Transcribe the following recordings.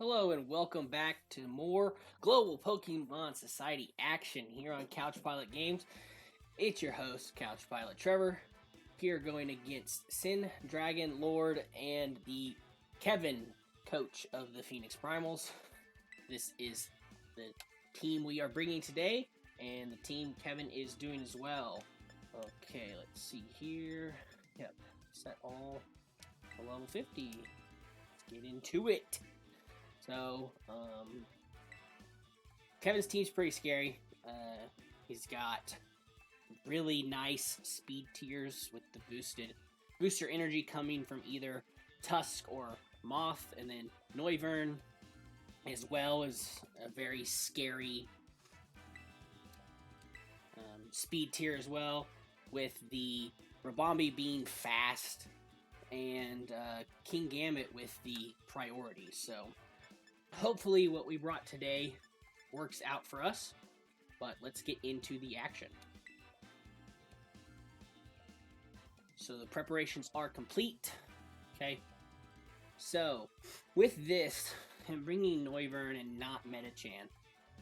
Hello and welcome back to more Global Pokemon Society action here on Couch Pilot Games. It's your host, Couch Pilot Trevor, here going against Sin, Dragon, Lord, and the Kevin, coach of the Phoenix Primals. This is the team we are bringing today, and the team Kevin is doing as well. Okay, let's see here. Yep, set all to level 50. Let's get into it. So, Kevin's team's pretty scary. He's got really nice speed tiers with the booster energy coming from either Tusk or Moth, and then Noivern, as well as a very scary speed tier as well, with the Rabombi being fast, and Kingambit with the priority. So hopefully what we brought today works out for us, but let's get into the action. So the preparations are complete. Okay, so with this, I'm bringing Noivern and not Metachan.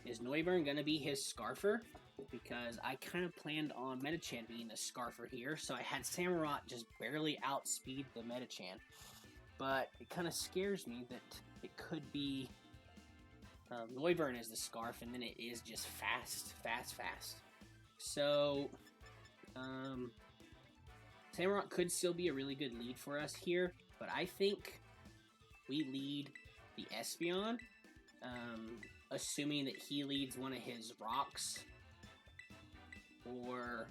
Is Noivern going to be his Scarfer? Because I kind of planned on Metachan being the Scarfer here, so I had Samurott just barely outspeed the Metachan. But it kind of scares me that it could be Noivern is the Scarf, and then it is just fast. So, Samurott could still be a really good lead for us here, but I think we lead the Espeon, assuming that he leads one of his rocks, or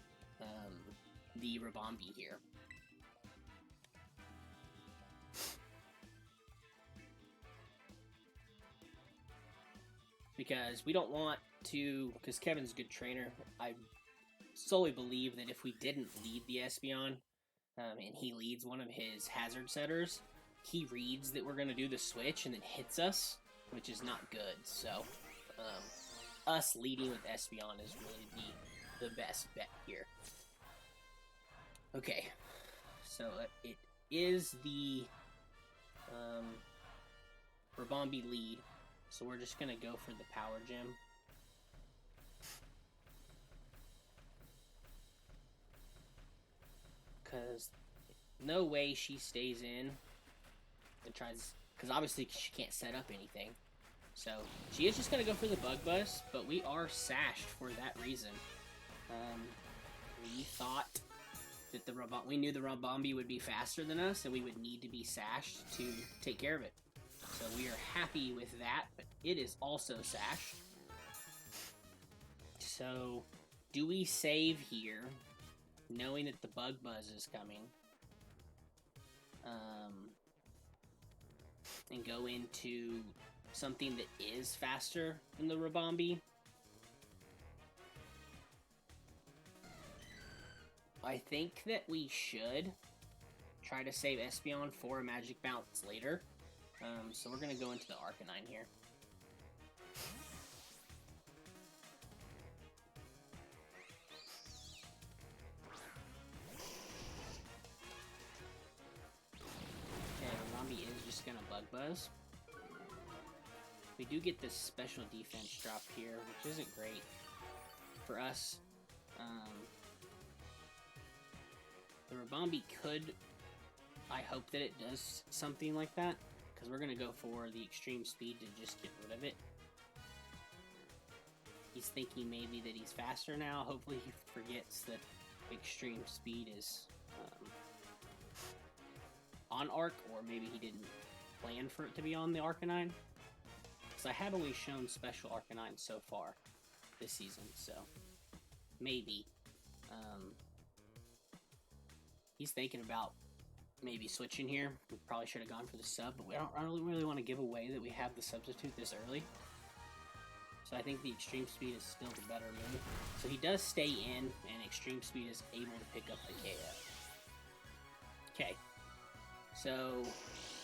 the Rabombi here. Because we don't want to, because Kevin's a good trainer, I solely believe that if we didn't lead the Espeon, and he leads one of his hazard setters, he reads that we're going to do the switch and then hits us, which is not good. So, us leading with Espeon is really the best bet here. Okay, so it is the Rabombi lead. So we're just going to go for the Power Gem. Because no way she stays in and tries... Because obviously she can't set up anything. So she is just going to go for the Bug Buzz, but we are sashed for that reason. We thought that we knew the Rabombi would be faster than us, and we would need to be sashed to take care of it. So we are happy with that, but it is also sashed. So, do we save here, knowing that the Bug Buzz is coming, and go into something that is faster than the Rabombi? I think that we should try to save Espeon for a Magic Bounce later. So we're going to go into the Arcanine here. Okay, Rabombi is just going to Bug Buzz. We do get this special defense drop here, which isn't great for us. The Rabombi could... I hope that it does something like that, because we're going to go for the extreme speed to just get rid of it. He's thinking maybe that he's faster now. Hopefully he forgets that extreme speed is on Arc, or maybe he didn't plan for it to be on the Arcanine. Because I have only shown special Arcanine so far this season, so maybe. He's thinking about maybe switching here. We probably should have gone for the sub, but I don't really want to give away that we have the substitute this early. So I think the extreme speed is still the better move. So he does stay in, and extreme speed is able to pick up the KO. Okay. So,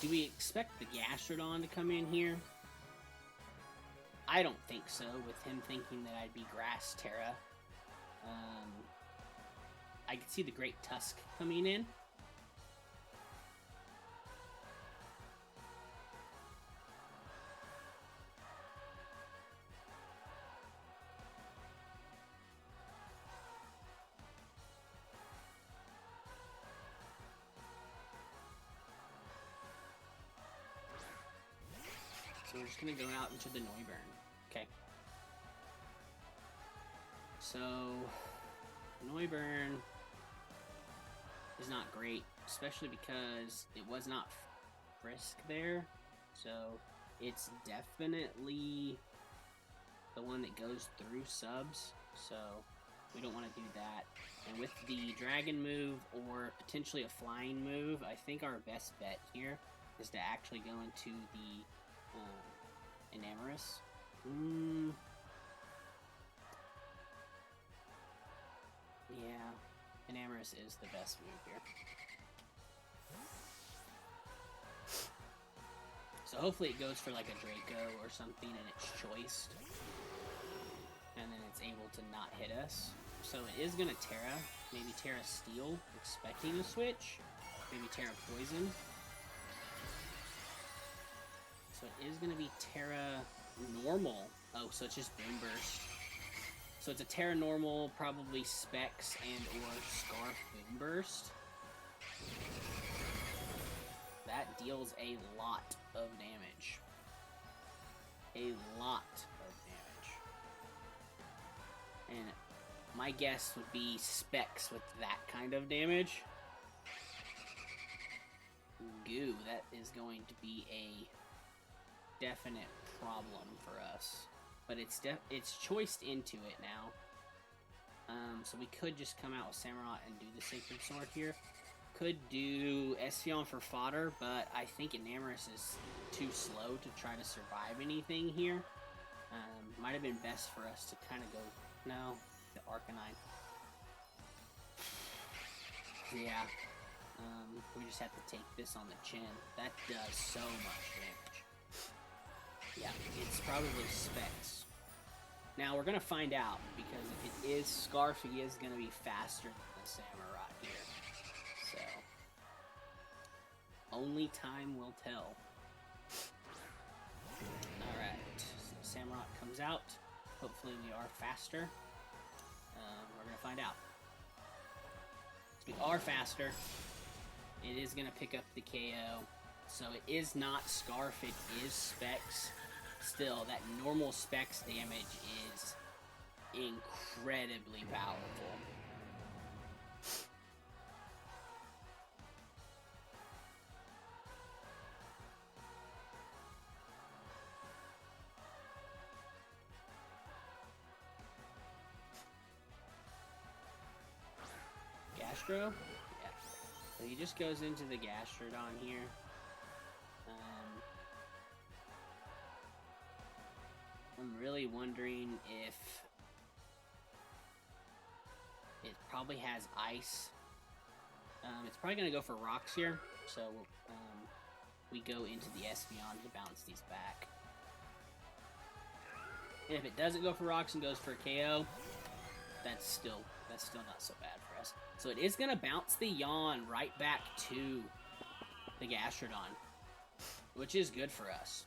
do we expect the Gastrodon to come in here? I don't think so, with him thinking that I'd be Grass Terra. I could see the Great Tusk coming in. So we're just gonna go out into the Noivern. Okay. So Noivern is not great, especially because it was not Frisk there. So it's definitely the one that goes through subs. So we don't want to do that. And with the dragon move or potentially a flying move, I think our best bet here is to actually go into the Enamorous. Yeah, Enamorous is the best move here. So hopefully it goes for like a Draco or something and it's choiced. And then it's able to not hit us. So it is going to Terra. Maybe Terra Steel, expecting a switch. Maybe Terra Poison. So it is going to be Terra Normal. Oh, so it's just Boom Burst. So it's a Terra Normal, probably Specs and or Scarf Boom Burst. That deals a lot of damage. A lot of damage. And my guess would be Specs with that kind of damage. Goo, that is going to be a definite problem for us. But it's choiced into it now. So we could just come out with Samurott and do the Sacred Sword here. Could do Espeon for fodder, but I think Enamorous is too slow to try to survive anything here. Might have been best for us to kind of go... No, the Arcanine. Yeah. We just have to take this on the chin. That does so much damage. Yeah, it's probably Specs. Now, we're going to find out, because if it is Scarf, he is going to be faster than the Samurott here. So, only time will tell. Alright, so Samurott comes out. Hopefully we are faster. We're going to find out. So we are faster. It is going to pick up the KO. So it is not Scarf, it is Specs. Still, that normal Specs damage is incredibly powerful. Gastro? Yeah. So he just goes into the Gastrodon here. I'm really wondering if it probably has ice. It's probably going to go for rocks here. So we go into the Espeon to bounce these back. And if it doesn't go for rocks and goes for a KO, that's still not so bad for us. So it is going to bounce the Yawn right back to the Gastrodon, which is good for us.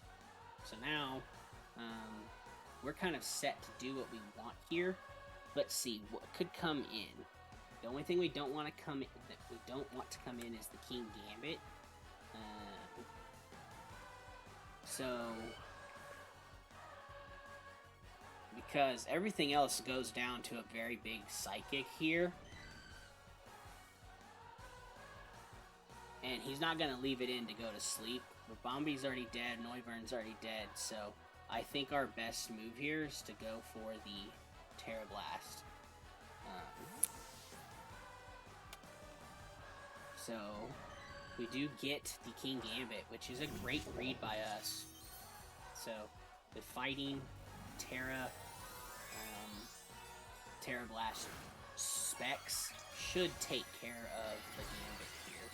So now we're kind of set to do what we want here. Let's see what could come in. The only thing we don't want to come in is the King Gambit. Because everything else goes down to a very big Psychic here. And he's not going to leave it in to go to sleep. Bombi's already dead, Noivern's already dead, so I think our best move here is to go for the Terra Blast. So we do get the King Gambit, which is a great read by us. So with fighting, Terra Blast Specs should take care of the Gambit here.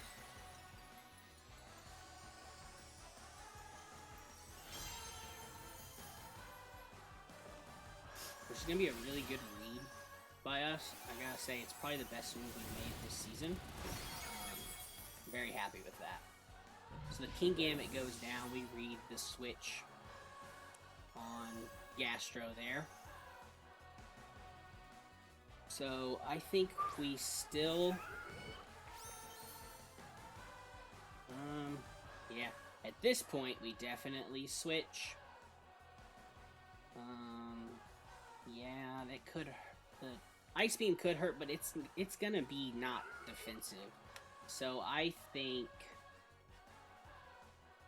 Which is going to be a really good read by us. I gotta say, it's probably the best move we've made this season. Very happy with that. So the King Gambit goes down. We read the switch on Gastro there. So I think we still... yeah. At this point, we definitely switch. Yeah, that could. The Ice Beam could hurt, but it's gonna be not defensive. So I think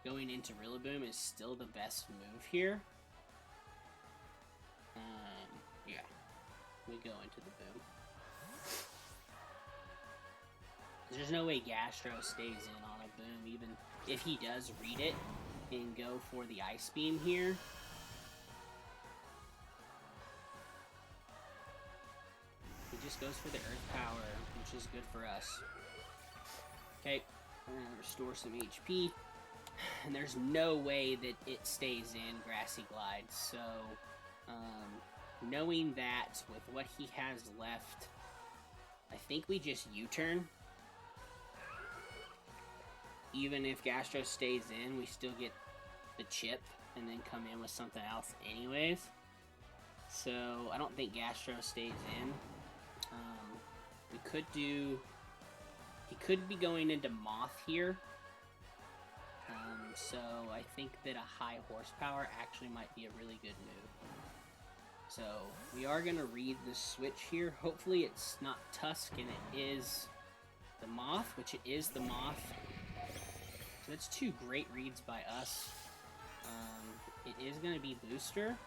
going into Rillaboom is still the best move here. Yeah, we go into the boom. There's no way Gastro stays in on a boom, even if he does read it and go for the Ice Beam here. He just goes for the Earth Power, which is good for us. Okay, we're gonna restore some HP. And there's no way that it stays in Grassy Glide, so knowing that with what he has left, I think we just U-turn. Even if Gastro stays in, we still get the chip and then come in with something else anyways. So I don't think Gastro stays in. We could do... He could be going into Moth here. So I think that a high horsepower actually might be a really good move. So we are going to read the switch here. Hopefully it's not Tusk and it is the Moth, which it is the Moth. So that's two great reads by us. It is going to be Booster.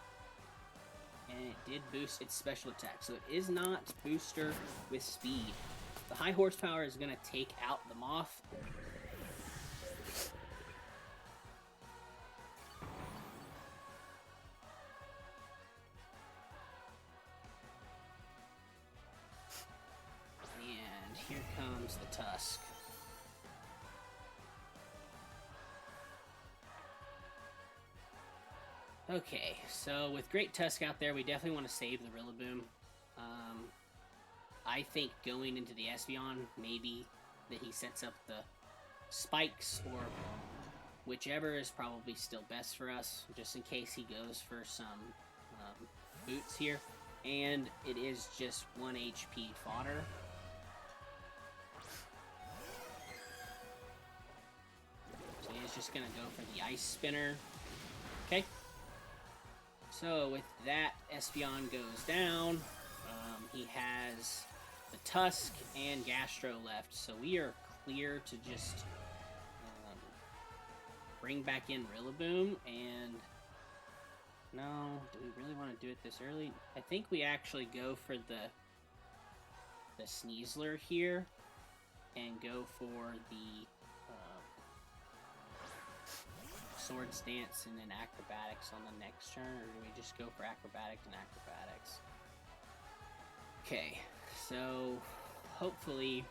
And it did boost its special attack. So it is not Booster with speed. The high horsepower is going to take out the Moth. And here comes the Tusk. Okay, so with Great Tusk out there, we definitely want to save the Rillaboom. I think going into the Espeon, maybe that he sets up the spikes or whichever is probably still best for us, just in case he goes for some boots here. And it is just 1 HP fodder. So he's just going to go for the Ice Spinner. Okay. So with that, Espeon goes down. He has the Tusk and Gastro left, so we are clear to just bring back in Rillaboom. And no, do we really want to do it this early? I think we actually go for the Sneasler here and go for the Sword Stance and then Acrobatics on the next turn, or do we just go for Acrobatics and Acrobatics? Okay, so hopefully,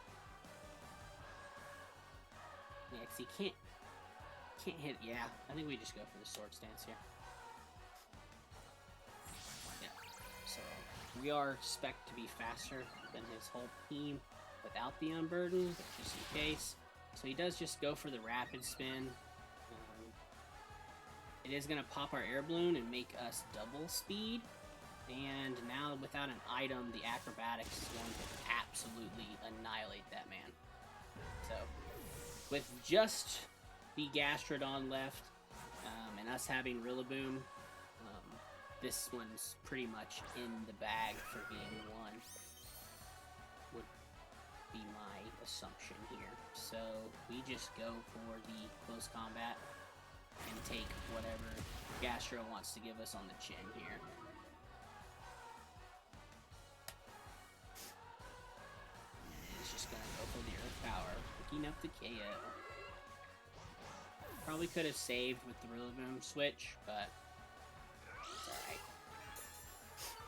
yeah, because he can't hit. Yeah, I think we just go for the Sword Stance here. Yeah, so we are expect to be faster than his whole team without the Unburden, but just in case. So he does just go for the Rapid Spin. It is going to pop our Air Balloon and make us double speed. And now without an item, the Acrobatics is going to absolutely annihilate that man. So with just the Gastrodon left and us having Rillaboom, this one's pretty much in the bag for game one, would be my assumption here. So we just go for the close combat and take whatever Gastro wants to give us on the chin here. And it's just gonna go for the Earth Power, picking up the KO. Probably could have saved with the Rillaboom switch, but it's alright.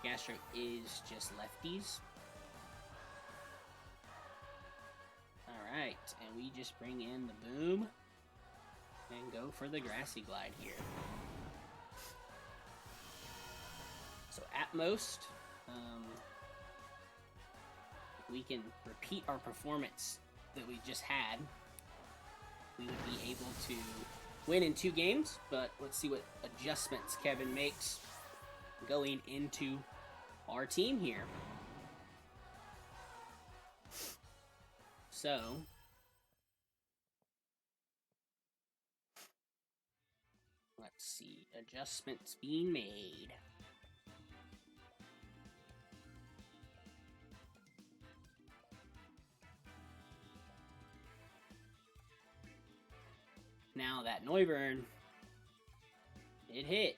Gastro is just lefties. Alright, and we just bring in the Boom and go for the Grassy Glide here. So at most, we can repeat our performance that we just had. We would be able to win in 2 games, but let's see what adjustments Kevin makes going into our team here. So let's see, adjustments being made. Now that Noivern, it hit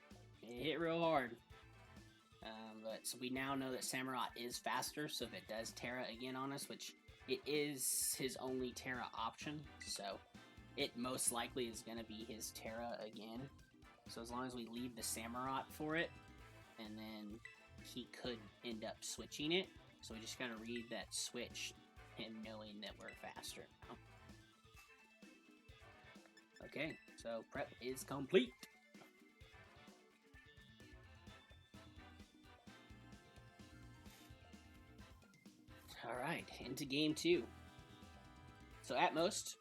real hard. But so we now know that Samurott is faster, so if it does Terra again on us, which it is his only Terra option, so it most likely is going to be his Terra again. So as long as we leave the Samurott for it, and then he could end up switching it. So we just got to read that switch and knowing that we're faster now. Okay, so prep is complete. Alright, into game 2. So at most,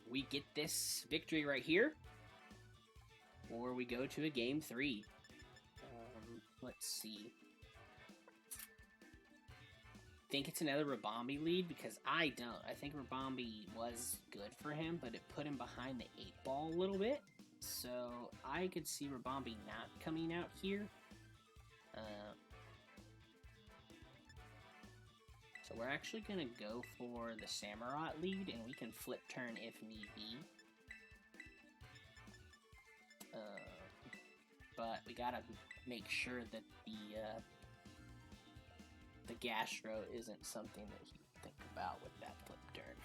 we get this victory right here, or we go to a game 3. Let's see. I think it's another Rabombi lead, because I don't. I think Rabombi was good for him, but it put him behind the 8-ball a little bit. So I could see Rabombi not coming out here. So we're actually going to go for the Samurott lead, and we can flip turn if need be. But we gotta make sure that the Gastro isn't something that he can think about with that flip turn.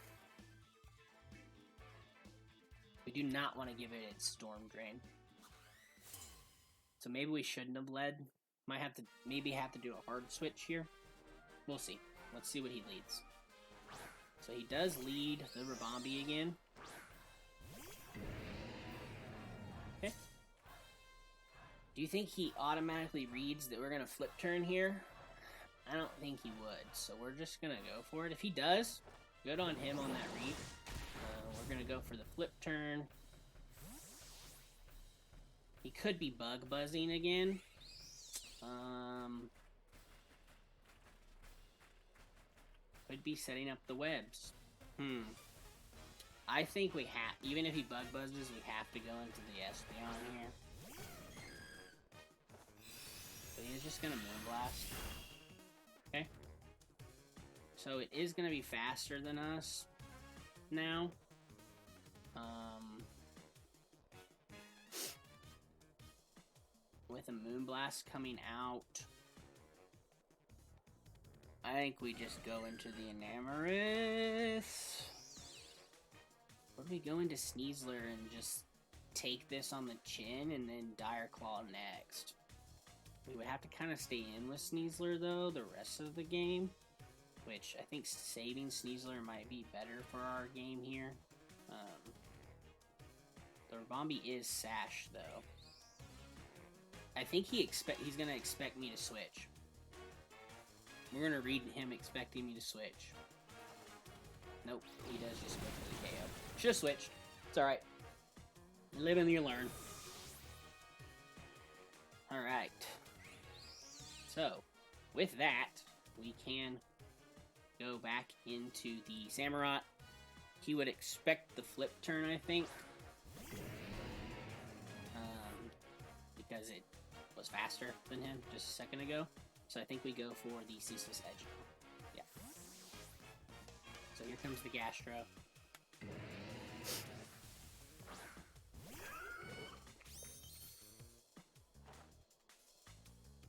We do not want to give it its Storm Drain. So maybe we shouldn't have led. Might have to do a hard switch here. We'll see. Let's see what he leads. So he does lead the Rabombi again. Okay. Do you think he automatically reads that we're going to flip turn here? I don't think he would, so we're just going to go for it. If he does, good on him on that read. We're going to go for the flip turn. He could be bug buzzing again. Could be setting up the webs. I think we have, even if he bug buzzes, we have to go into the Espeon here. So he's just gonna Moonblast. Okay. So it is gonna be faster than us now. With a Moonblast coming out, I think we just go into the Enamorus. Or we go into Sneasler and just take this on the chin and then Dire Claw next. We would have to kind of stay in with Sneasler though the rest of the game, which I think saving Sneasler might be better for our game here. The Rabombi is Sash though. I think he's gonna expect me to switch. We're gonna read him expecting me to switch. Nope, he does just go for the KO. Should've switched. It's alright. You live and you learn. Alright. So, with that, we can go back into the Samurott. He would expect the flip turn, I think. Because it was faster than him just a second ago. So I think we go for the Ceaseless Edge. Yeah. So here comes the Gastro.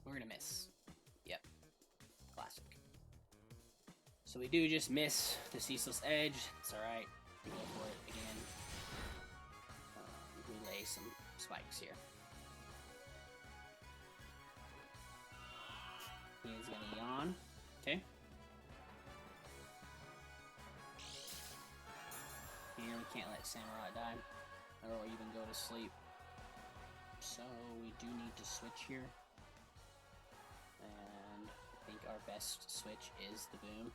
We're gonna miss. Yep. Classic. So we do just miss the Ceaseless Edge. It's alright. We go for it again. We lay some spikes here. He is gonna yawn. Okay. Here we can't let Samurott die. Or even go to sleep. So we do need to switch here. And I think our best switch is the Boom.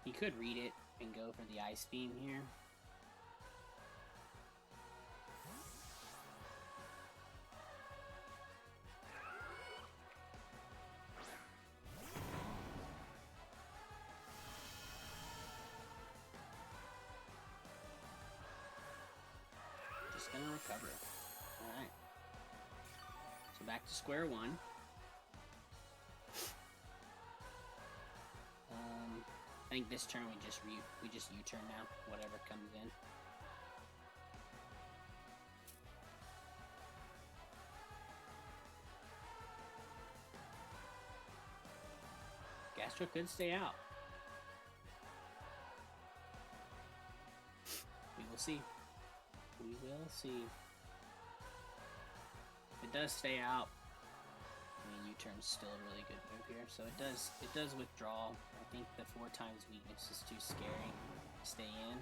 He could read it and go for the Ice Beam here. Just gonna recover. Alright. So back to square one. I think this turn we just U-turn now, whatever comes in. Gastro could stay out. We will see. We will see. If it does stay out, I mean, U-turn's still a really good move here. So it does withdraw. I think the 4 times weakness is too scary to stay in.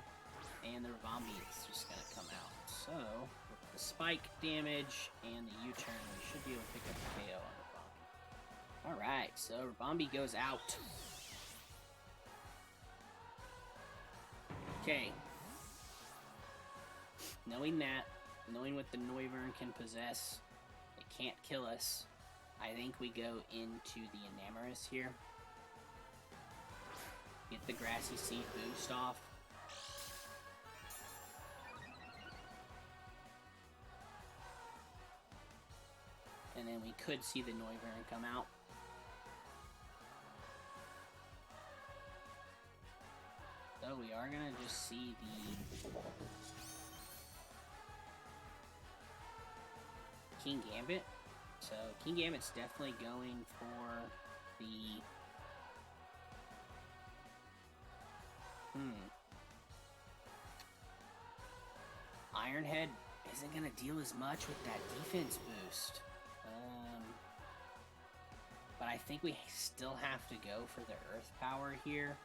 And the Ravambi is just going to come out. So, with the spike damage and the U-turn, we should be able to pick up the KO on Ravambi. Alright, so Ravambi goes out. Okay. Knowing that, knowing what the Noivern can possess, it can't kill us. I think we go into the Enamorous here. Get the Grassy Seed boost off. And then we could see the Noivern come out. So we are gonna just see the King Gambit. So King Gambit's definitely going for the Ironhead isn't gonna deal as much with that defense boost. But I think we still have to go for the Earth Power here.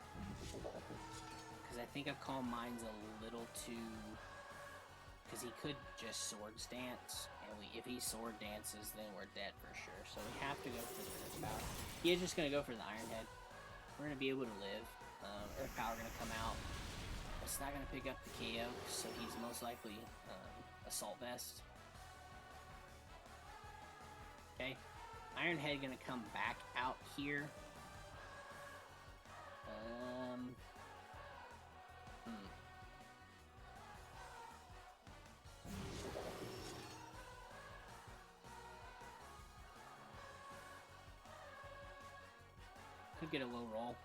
Because I think a Calm Mind's a little too... Because he could just Sword Dance, and if he Sword Dances, then we're dead for sure. So we have to go for the Earth Power. He is just going to go for the Ironhead. We're going to be able to live. Earth Power going to come out. It's not going to pick up the KO, so he's most likely Assault Vest. Okay. Ironhead going to come back out here. Could get a low roll.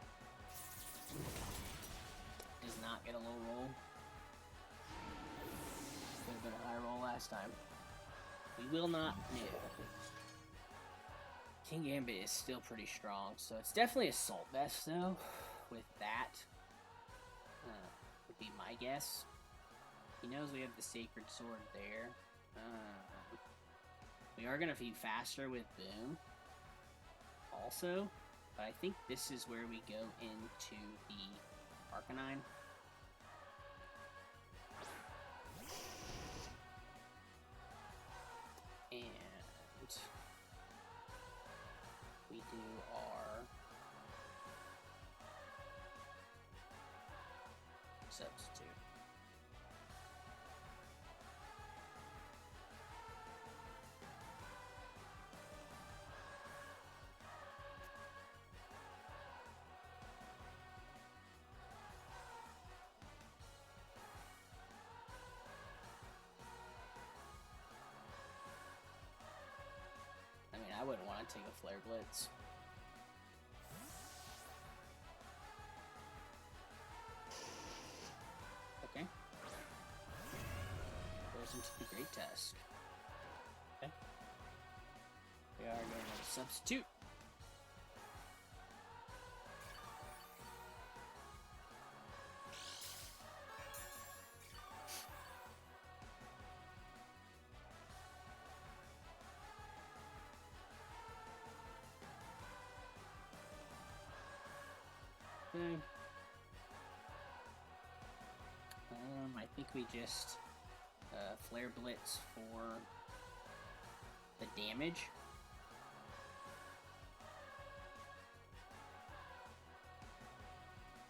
Does not get a low roll. Could have been a high roll last time. We will not know. King Gambit is still pretty strong, so it's definitely Assault Vest though. With that, would be my guess. He knows we have the Sacred Sword there. We are gonna be faster with Boom. Also. But I think this is where we go into the Arcanine. And we do our substitute. I wouldn't want to take a Flare Blitz. Okay. Goes into the Great Tusk. Okay. We are going to substitute. Okay. I think we just Flare Blitz for the damage.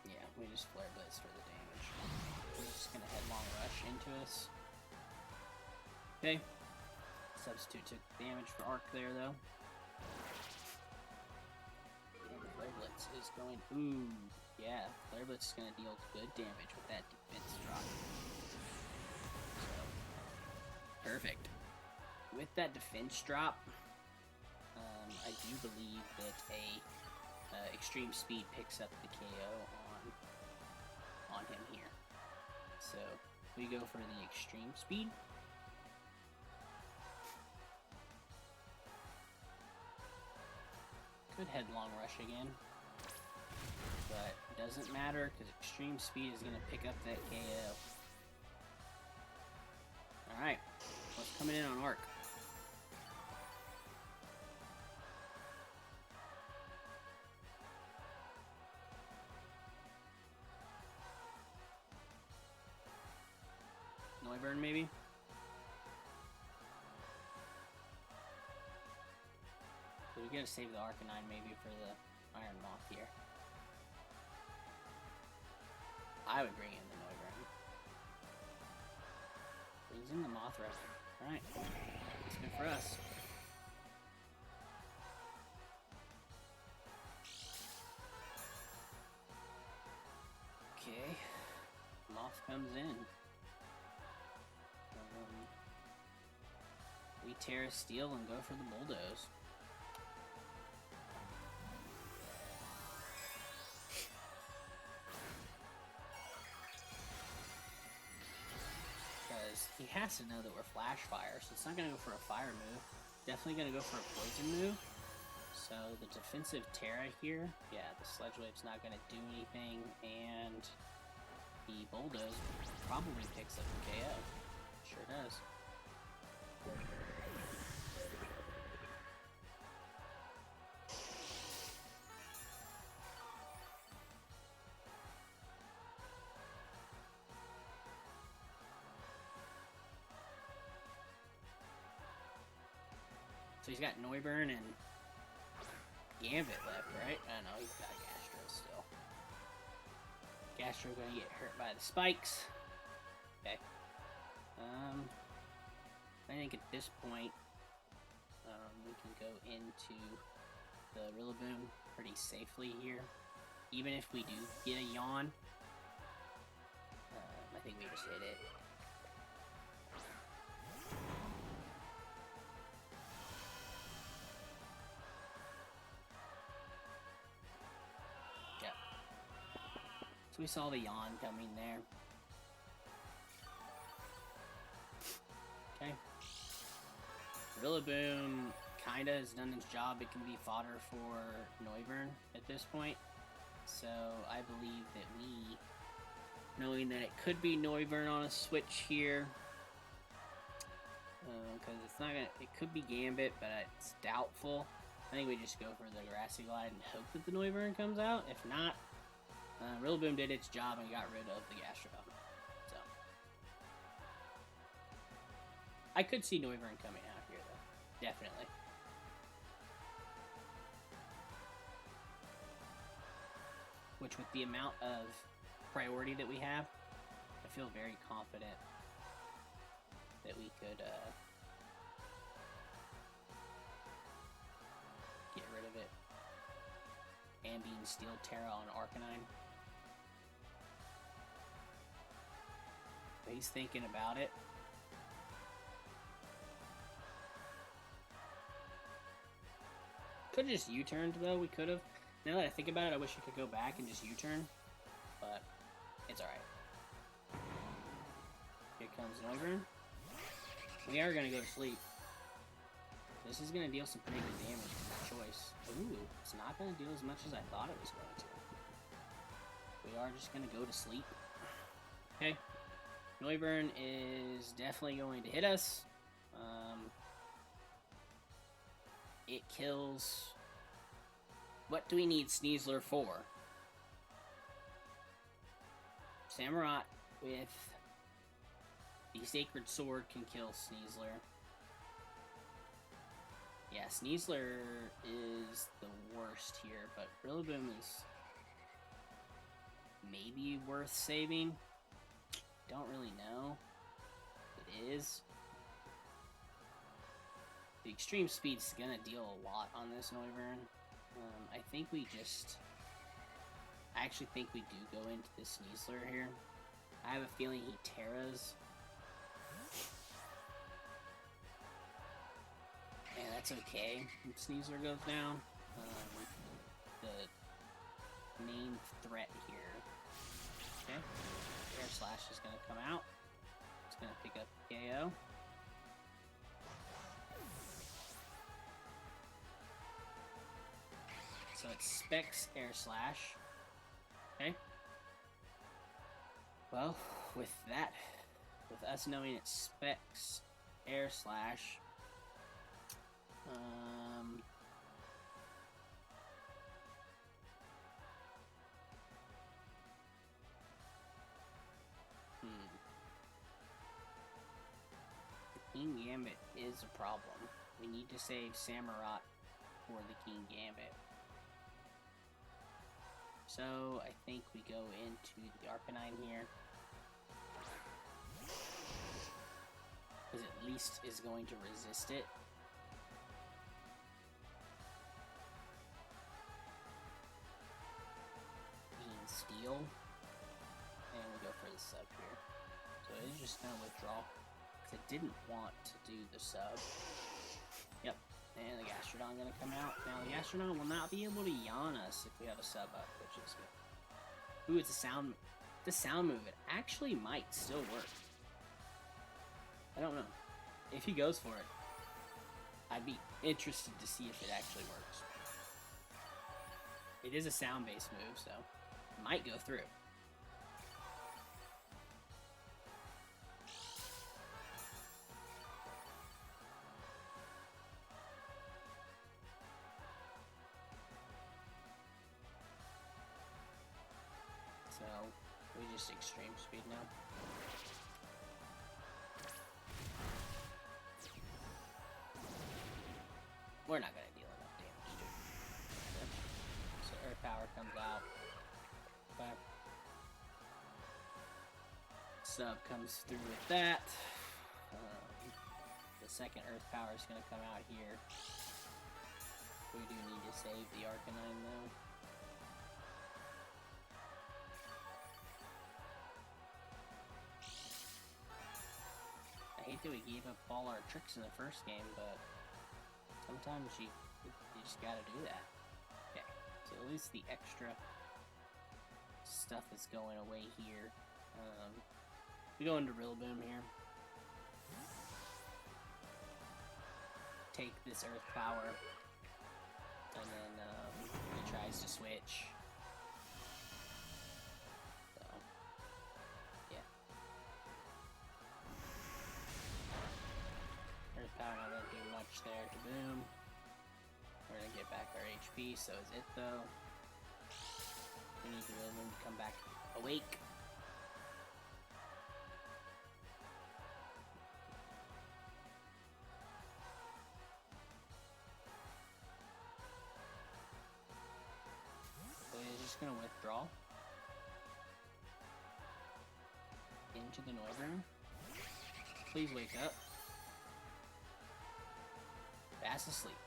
Yeah, we just Flare Blitz for the damage. We're just gonna Headlong Rush into us. Okay. Substitute took damage for Arc there though. Flare Blitz is going... Ooh, yeah. Flare Blitz is going to deal good damage with that defense drop. So, perfect. With that defense drop, I do believe that a Extreme Speed picks up the KO on on him here. So we go for the extreme speed. Could headlong rush again, but it doesn't matter because extreme speed is going to pick up that KO. Alright, what's coming in on Arc? Noiburn, maybe? So we gotta save the Arcanine maybe for the Iron Moth here. I would bring in the Noiburn. Brings in the Mothra. Alright. That's good for us. Okay. Moth comes in. We Terra Steel and go for the Bulldoze. Because he has to know that we're Flash Fire, so it's not going to go for a Fire move. Definitely going to go for a Poison move. So the defensive Terra here, yeah, the Sledge Wave's not going to do anything, and the Bulldoze probably picks up the KO. Sure does. So he's got Noiburn and Gambit left, right? I don't know, he's got Gastro still. Gastro gonna get hurt by the spikes. Okay. I think at this point, we can go into the Rillaboom pretty safely here. Even if we do get a Yawn, I think we just hit it. Yep. So we saw the Yawn coming there. Okay. Rillaboom kinda has done its job. It can be fodder for Noiburn at this point. So I believe that we, knowing that it could be Noiburn on a switch here, because it's not gonna, it could be Gambit, but it's doubtful. I think we just go for the Grassy Glide and hope that the Noiburn comes out. If not, Rillaboom did its job and got rid of the Gastrodon. So I could see Noiburn coming out here, though. Definitely. Which, with the amount of priority that we have, I feel very confident that we could get rid of it. Ambien Steel Terra on Arcanine. But he's thinking about it. Could have just U-turned, though. We could have. Now that I think about it, I wish I could go back and just U-turn. But it's alright. Here comes Noiburn. We are going to go to sleep. This is going to deal some pretty good damage to my choice. Ooh, it's not going to deal as much as I thought it was going to. We are just going to go to sleep. Okay. Noiburn is definitely going to hit us. It kills... What do we need Sneasler for? Samurott with the Sacred Sword can kill Sneasler. Yeah, Sneasler is the worst here, but Rillaboom is maybe worth saving. Don't really know. It is. The extreme speed's gonna deal a lot on this Noiburn. I think we just... I actually think we do go into the Sneasler here. I have a feeling he Terras. And that's okay if Sneasler goes down. The main threat here. Okay. Air Slash is going to come out. It's going to pick up KO. So it specs Air Slash. Okay. Well, with us knowing it specs Air Slash, the King Gambit is a problem. We need to save Samurott for the King Gambit. So I think we go into the Arcanine here, because at least is going to resist it. Being Steel, and we go for the sub here. So it is just going to withdraw, because it didn't want to do the sub. Yep. And the Gastrodon going to come out. Now, the Gastrodon will not be able to yawn us if we have a sub up, which is good. Ooh, it's a sound... The sound move, it actually might still work. I don't know. If he goes for it, I'd be interested to see if it actually works. It is a sound-based move, so it might go through. So, we just extreme speed now. We're not going to deal enough damage, dude. So, Earth Power comes out. Okay. Sub comes through with that. The second Earth Power is going to come out here. We do need to save the Arcanine, though. I hate that we gave up all our tricks in the first game, but sometimes you just gotta do that. Okay, so at least the extra stuff is going away here. We go into Rillaboom here. Take this Earth Power, and then he tries to switch. Power not gonna do much there to boom. We're gonna get back our HP, so is it though. We need the Rillaboom to come back awake. So he's just gonna withdraw into the Noivern. Please wake up. Fast asleep.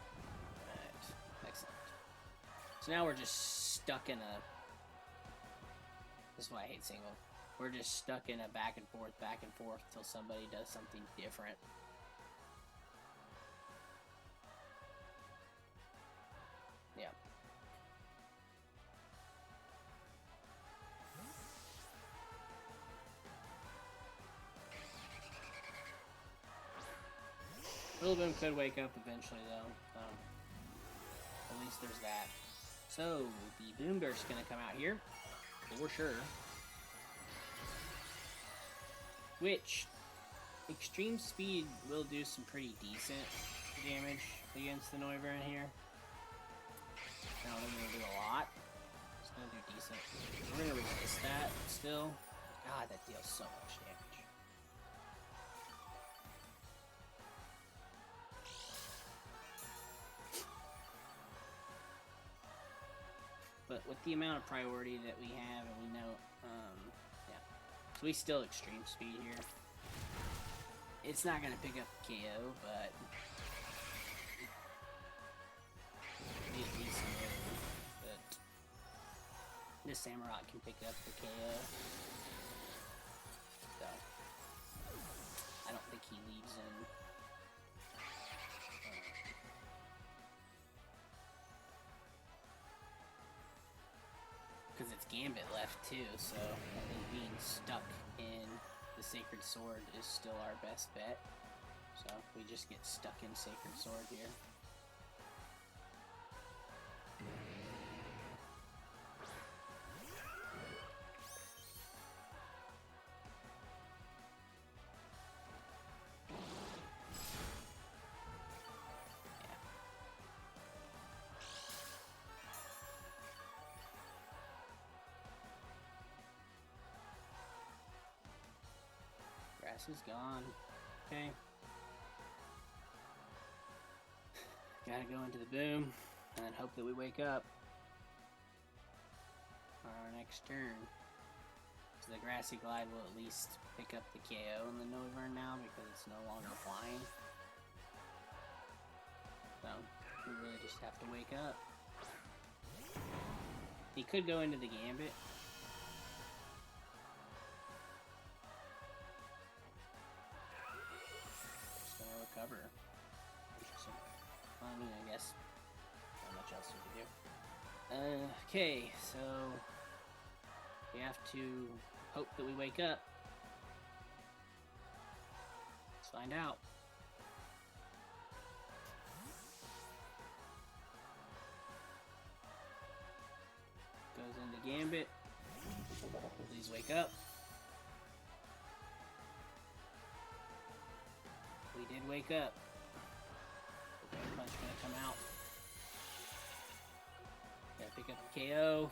Alright, excellent. So now we're just stuck in a... This is why I hate single. We're just stuck in a back and forth till somebody does something different. Yeah. Rillaboom could wake up eventually, though. At least there's that. So, the Boom Burst's gonna come out here, for sure. Which, extreme speed will do some pretty decent damage against the Noivern here. Not gonna do a lot. It's gonna do decent. We're gonna resist that still. God, that deals so much damage. But with the amount of priority that we have, and we know, yeah. So we still extreme speed here. It's not gonna pick up KO, but be a decent move. But this Samurott can pick up the KO. So I don't think he leaves in. Because it's Gambit left too, so I think being stuck in the Sacred Sword is still our best bet. So we just get stuck in Sacred Sword here. Grass is gone. Okay. Gotta go into the boom and hope that we wake up on our next turn. So the Grassy Glide will at least pick up the KO in the Noivern now because it's no longer flying. So we really just have to wake up. He could go into the Gambit. Just gonna recover. Interesting. Well, I mean, I guess not much else we can do. Okay, so we have to hope that we wake up. Let's find out. Goes into Gambit. Please wake up. We did wake up. The Drain Punch gonna come out. Gotta pick up the KO.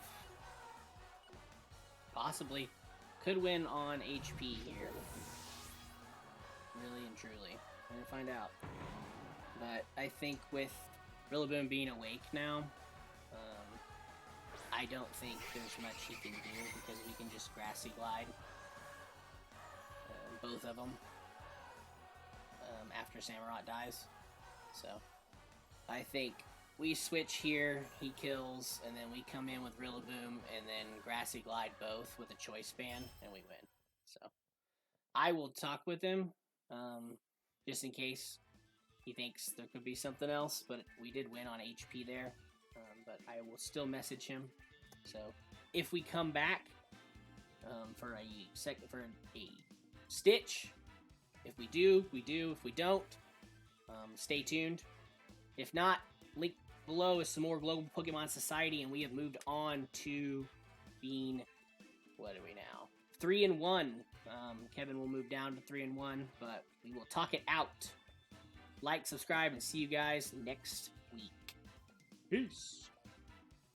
Possibly. Could win on HP here. Really and truly. We're gonna find out. But I think with Rillaboom being awake now, I don't think there's much he can do because we can just Grassy Glide both of them after Samurott dies. So I think we switch here, he kills, and then we come in with Rillaboom and then Grassy Glide both with a Choice Band and we win. So I will talk with him just in case he thinks there could be something else, but we did win on HP there. But I will still message him. So if we come back for a Stitch, if we do, we do. If we don't, stay tuned. If not, link below is some more Global Pokemon Society, and we have moved on to being, what are we now? 3-1. Kevin will move down to 3-1, but we will talk it out. Like, subscribe, and see you guys next week. Peace.